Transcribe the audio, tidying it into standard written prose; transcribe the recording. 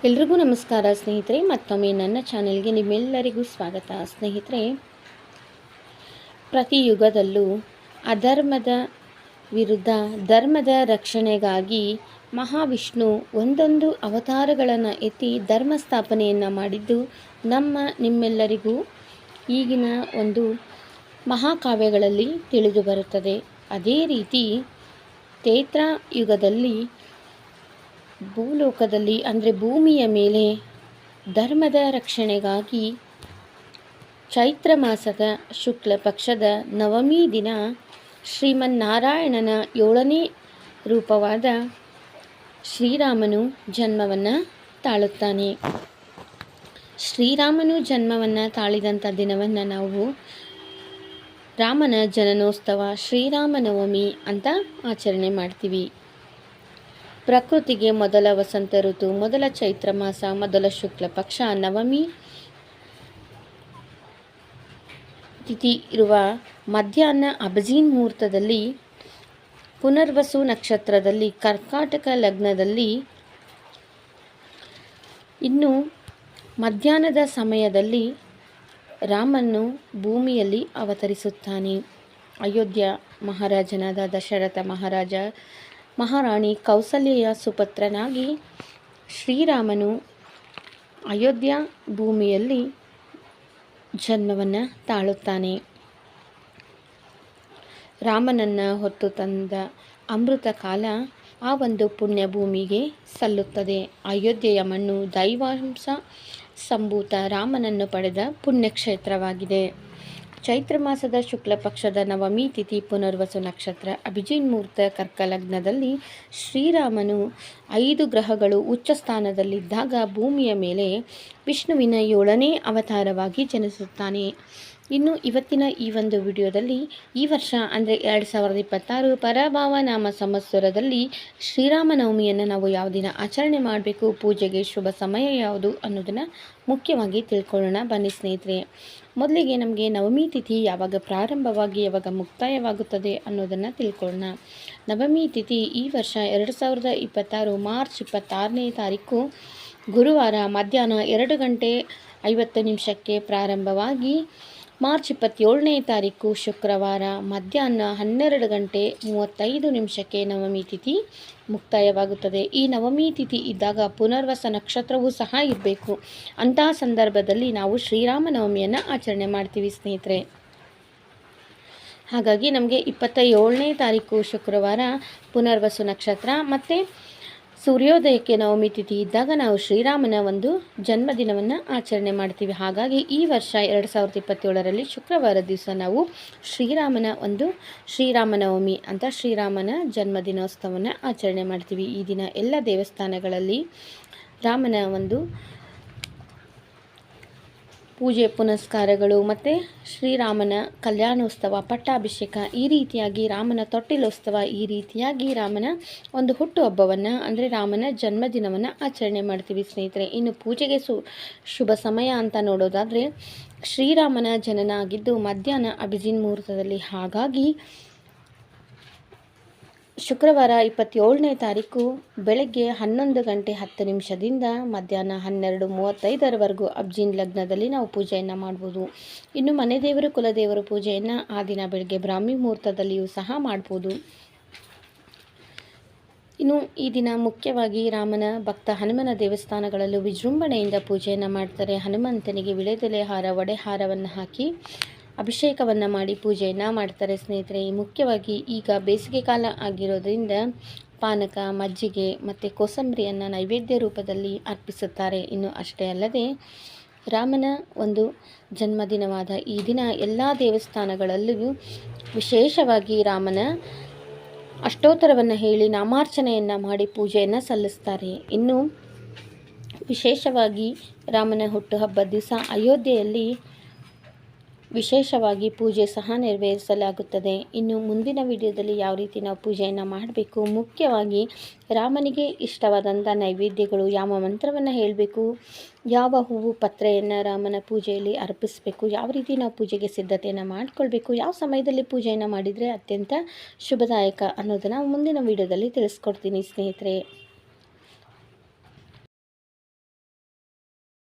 ಎಲ್ರಿಗೂ ನಮಸ್ಕಾರ ಸ್ನೇಹಿತರೆ. ಮತ್ತೊಮ್ಮೆ ನನ್ನ ಚಾನೆಲ್ಗೆ ನಿಮ್ಮೆಲ್ಲರಿಗೂ ಸ್ವಾಗತ. ಸ್ನೇಹಿತರೆ, ಪ್ರತಿ ಯುಗದಲ್ಲೂ ಅಧರ್ಮದ ವಿರುದ್ಧ ಧರ್ಮದ ರಕ್ಷಣೆಗಾಗಿ ಮಹಾವಿಷ್ಣು ಒಂದೊಂದು ಅವತಾರಗಳನ್ನು ಎತ್ತಿ ಧರ್ಮ ಸ್ಥಾಪನೆಯನ್ನು ಮಾಡಿದ್ದು ನಿಮ್ಮೆಲ್ಲರಿಗೂ ಈಗಿನ ಒಂದು ಮಹಾಕಾವ್ಯಗಳಲ್ಲಿ ತಿಳಿದು ಬರುತ್ತದೆ. ಅದೇ ರೀತಿ ತ್ರೇತಾ ಯುಗದಲ್ಲಿ ಭೂಲೋಕದಲ್ಲಿ ಅಂದರೆ ಭೂಮಿಯ ಮೇಲೆ ಧರ್ಮದ ರಕ್ಷಣೆಗಾಗಿ ಚೈತ್ರ ಮಾಸದ ಶುಕ್ಲ ಪಕ್ಷದ ನವಮಿ ದಿನ ಶ್ರೀಮನ್ನಾರಾಯಣನ 7ನೇ ರೂಪವಾದ ಶ್ರೀರಾಮನು ಜನ್ಮವನ್ನು ತಾಳುತ್ತಾನೆ. ಶ್ರೀರಾಮನು ಜನ್ಮವನ್ನು ತಾಳಿದಂಥ ದಿನವನ್ನು ನಾವು ರಾಮನ ಜನನೋತ್ಸವ ಶ್ರೀರಾಮನವಮಿ ಅಂತ ಆಚರಣೆ ಮಾಡ್ತೀವಿ. ಪ್ರಕೃತಿಗೆ ಮೊದಲ ವಸಂತ ಋತು, ಮೊದಲ ಚೈತ್ರ ಮಾಸ, ಮೊದಲ ಶುಕ್ಲ ಪಕ್ಷ, ನವಮಿ ತಿಥಿ ಇರುವ ಮಧ್ಯಾಹ್ನ ಅಭಿಜಿನ್ ಮುಹೂರ್ತದಲ್ಲಿ, ಪುನರ್ವಸು ನಕ್ಷತ್ರದಲ್ಲಿ, ಕರ್ಕಾಟಕ ಲಗ್ನದಲ್ಲಿ, ಇನ್ನು ಮಧ್ಯಾಹ್ನದ ಸಮಯದಲ್ಲಿ ರಾಮನು ಭೂಮಿಯಲ್ಲಿ ಅವತರಿಸುತ್ತಾನೆ. ಅಯೋಧ್ಯ ಮಹಾರಾಜನಾದ ದಶರಥ ಮಹಾರಾಣಿ ಕೌಸಲ್ಯೆಯ ಸುಪುತ್ರನಾಗಿ ಶ್ರೀರಾಮನು ಅಯೋಧ್ಯ ಭೂಮಿಯಲ್ಲಿ ಜನ್ಮವನ್ನು ತಾಳುತ್ತಾನೆ. ರಾಮನನ್ನು ಹೊತ್ತು ತಂದ ಅಮೃತ ಕಾಲ ಆ ಒಂದು ಪುಣ್ಯ ಭೂಮಿಗೆ ಸಲ್ಲುತ್ತದೆ. ಅಯೋಧ್ಯೆಯ ಮಣ್ಣು ದೈವಾಂಶ ಸಂಭೂತ ರಾಮನನ್ನು ಪಡೆದ ಪುಣ್ಯಕ್ಷೇತ್ರವಾಗಿದೆ. ಚೈತ್ರ ಮಾಸದ ಶುಕ್ಲ ಪಕ್ಷದ ನವಮಿ ತಿಥಿ, ಪುನರ್ವಸು ನಕ್ಷತ್ರ, ಅಭಿಜಿನ್ ಮುಹೂರ್ತ, ಕರ್ಕಲಗ್ನದಲ್ಲಿ ಶ್ರೀರಾಮನು 5 ಗ್ರಹಗಳು ಉಚ್ಚ ಸ್ಥಾನದಲ್ಲಿದ್ದಾಗ ಭೂಮಿಯ ಮೇಲೆ ವಿಷ್ಣುವಿನ 7ನೇ ಅವತಾರವಾಗಿ ಜನಿಸುತ್ತಾನೆ. ಇನ್ನು ಇವತ್ತಿನ ಈ ಒಂದು ವಿಡಿಯೋದಲ್ಲಿ ಈ ವರ್ಷ ಅಂದರೆ 2026 ಪರಭಾವ ನಾಮ ಸಂವತ್ಸರದಲ್ಲಿ ಶ್ರೀರಾಮನವಮಿಯನ್ನು ನಾವು ಯಾವ ದಿನ ಆಚರಣೆ ಮಾಡಬೇಕು, ಪೂಜೆಗೆ ಶುಭ ಸಮಯ ಯಾವುದು ಅನ್ನೋದನ್ನು ಮುಖ್ಯವಾಗಿ ತಿಳ್ಕೊಳ್ಳೋಣ. ಬನ್ನಿ ಸ್ನೇಹಿತರೆ, ಮೊದಲಿಗೆ ನಮಗೆ ನವಮಿ ತಿಥಿ ಯಾವಾಗ ಪ್ರಾರಂಭವಾಗಿ ಯಾವಾಗ ಮುಕ್ತಾಯವಾಗುತ್ತದೆ ಅನ್ನೋದನ್ನು ತಿಳ್ಕೊಳ್ಳೋಣ. ನವಮಿ ತಿಥಿ ಈ ವರ್ಷ 2026 ಮಾರ್ಚ್ 26ನೇ ತಾರೀಕು ಗುರುವಾರ ಮಧ್ಯಾಹ್ನ 2:50 ಪ್ರಾರಂಭವಾಗಿ ಮಾರ್ಚ್ 27ನೇ ತಾರೀಕು ಶುಕ್ರವಾರ ಮಧ್ಯಾಹ್ನ 12:35 ನವಮಿ ತಿಥಿ ಮುಕ್ತಾಯವಾಗುತ್ತದೆ. ಈ ನವಮಿ ತಿಥಿ ಇದ್ದಾಗ ಪುನರ್ವಸ ನಕ್ಷತ್ರವೂ ಸಹ ಇರಬೇಕು. ಅಂತಹ ಸಂದರ್ಭದಲ್ಲಿ ನಾವು ಶ್ರೀರಾಮನವಮಿಯನ್ನು ಆಚರಣೆ ಮಾಡ್ತೀವಿ ಸ್ನೇಹಿತರೆ. ಹಾಗಾಗಿ ನಮಗೆ 27ನೇ ತಾರೀಕು ಶುಕ್ರವಾರ ಪುನರ್ವಸು ನಕ್ಷತ್ರ ಮತ್ತು ಸೂರ್ಯೋದಯಕ್ಕೆ ನವಮಿ ತಿಥಿ ಇದ್ದಾಗ ನಾವು ಶ್ರೀರಾಮನ ಒಂದು ಜನ್ಮದಿನವನ್ನು ಆಚರಣೆ ಮಾಡ್ತೀವಿ. ಹಾಗಾಗಿ ಈ ವರ್ಷ 2027ರಲ್ಲಿ ಶುಕ್ರವಾರ ದಿವಸ ನಾವು ಶ್ರೀರಾಮನವಮಿ ಅಂತ ಶ್ರೀರಾಮನ ಜನ್ಮದಿನೋತ್ಸವವನ್ನು ಆಚರಣೆ ಮಾಡ್ತೀವಿ. ಈ ದಿನ ಎಲ್ಲ ದೇವಸ್ಥಾನಗಳಲ್ಲಿ ರಾಮನ ಒಂದು ಪೂಜೆ ಪುನಸ್ಕಾರಗಳು ಮತ್ತು ಶ್ರೀರಾಮನ ಕಲ್ಯಾಣೋತ್ಸವ, ಪಟ್ಟಾಭಿಷೇಕ, ಈ ರೀತಿಯಾಗಿ ರಾಮನ ತೊಟ್ಟಿಲೋತ್ಸವ, ಈ ರೀತಿಯಾಗಿ ರಾಮನ ಒಂದು ಹುಟ್ಟುಹಬ್ಬವನ್ನು ಅಂದರೆ ರಾಮನ ಜನ್ಮದಿನವನ್ನು ಆಚರಣೆ ಮಾಡ್ತೀವಿ ಸ್ನೇಹಿತರೆ. ಇನ್ನು ಪೂಜೆಗೆ ಶುಭ ಸಮಯ ಅಂತ ನೋಡೋದಾದರೆ ಶ್ರೀರಾಮನ ಜನನ ಆಗಿದ್ದು ಮಧ್ಯಾಹ್ನ ಅಭಿಜಿನ್ ಮುಹೂರ್ತದಲ್ಲಿ. ಹಾಗಾಗಿ ಶುಕ್ರವಾರ 27ನೇ ತಾರೀಕು ಬೆಳಗ್ಗೆ 11:10 ಮಧ್ಯಾಹ್ನ 12:35 ಅಭಿಜಿನ್ ಲಗ್ನದಲ್ಲಿ ನಾವು ಪೂಜೆಯನ್ನು ಮಾಡ್ಬೋದು. ಇನ್ನು ಮನೆ ದೇವರು ಕುಲದೇವರು ಪೂಜೆಯನ್ನು ಆ ದಿನ ಬೆಳಗ್ಗೆ ಬ್ರಾಹ್ಮಿ ಮುಹೂರ್ತದಲ್ಲಿಯೂ ಸಹ ಮಾಡ್ಬೋದು. ಇನ್ನು ಈ ದಿನ ಮುಖ್ಯವಾಗಿ ರಾಮನ ಭಕ್ತ ಹನುಮನ ದೇವಸ್ಥಾನಗಳಲ್ಲೂ ವಿಜೃಂಭಣೆಯಿಂದ ಪೂಜೆಯನ್ನು ಮಾಡ್ತಾರೆ. ಹನುಮಂತನಿಗೆ ವಿಳೆದೆಲೆ ಹಾರ, ಒಡೆ ಹಾರವನ್ನು ಹಾಕಿ ಅಭಿಷೇಕವನ್ನು ಮಾಡಿ ಪೂಜೆಯನ್ನು ಮಾಡ್ತಾರೆ ಸ್ನೇಹಿತರೆ. ಮುಖ್ಯವಾಗಿ ಈಗ ಬೇಸಿಗೆ ಕಾಲ ಆಗಿರೋದ್ರಿಂದ ಪಾನಕ, ಮಜ್ಜಿಗೆ ಮತ್ತು ಕೋಸಂಬರಿಯನ್ನು ನೈವೇದ್ಯ ರೂಪದಲ್ಲಿ ಅರ್ಪಿಸುತ್ತಾರೆ. ಇನ್ನು ಅಷ್ಟೇ ಅಲ್ಲದೆ ರಾಮನ ಒಂದು ಜನ್ಮದಿನವಾದ ಈ ದಿನ ಎಲ್ಲ ದೇವಸ್ಥಾನಗಳಲ್ಲೂ ವಿಶೇಷವಾಗಿ ರಾಮನ ಅಷ್ಟೋತ್ತರವನ್ನು ಹೇಳಿ ನಾಮಾರ್ಚನೆಯನ್ನು ಮಾಡಿ ಪೂಜೆಯನ್ನು ಸಲ್ಲಿಸ್ತಾರೆ. ಇನ್ನು ವಿಶೇಷವಾಗಿ ರಾಮನ ಹುಟ್ಟುಹಬ್ಬದ ದಿವಸ ಅಯೋಧ್ಯೆಯಲ್ಲಿ ವಿಶೇಷವಾಗಿ ಪೂಜೆ ಸಹ ನೆರವೇರಿಸಲಾಗುತ್ತದೆ. ಇನ್ನು ಮುಂದಿನ ವಿಡಿಯೋದಲ್ಲಿ ಯಾವ ರೀತಿ ನಾವು ಪೂಜೆಯನ್ನು ಮಾಡಬೇಕು, ಮುಖ್ಯವಾಗಿ ರಾಮನಿಗೆ ಇಷ್ಟವಾದಂಥ ನೈವೇದ್ಯಗಳು, ಯಾವ ಮಂತ್ರವನ್ನು ಹೇಳಬೇಕು, ಯಾವ ಹೂವು ಪತ್ರೆಯನ್ನು ರಾಮನ ಪೂಜೆಯಲ್ಲಿ ಅರ್ಪಿಸಬೇಕು, ಯಾವ ರೀತಿ ನಾವು ಪೂಜೆಗೆ ಸಿದ್ಧತೆಯನ್ನು ಮಾಡಿಕೊಳ್ಬೇಕು, ಯಾವ ಸಮಯದಲ್ಲಿ ಪೂಜೆಯನ್ನು ಮಾಡಿದರೆ ಅತ್ಯಂತ ಶುಭದಾಯಕ ಅನ್ನೋದನ್ನು ಮುಂದಿನ ವಿಡಿಯೋದಲ್ಲಿ ತಿಳಿಸ್ಕೊಡ್ತೀನಿ ಸ್ನೇಹಿತರೆ.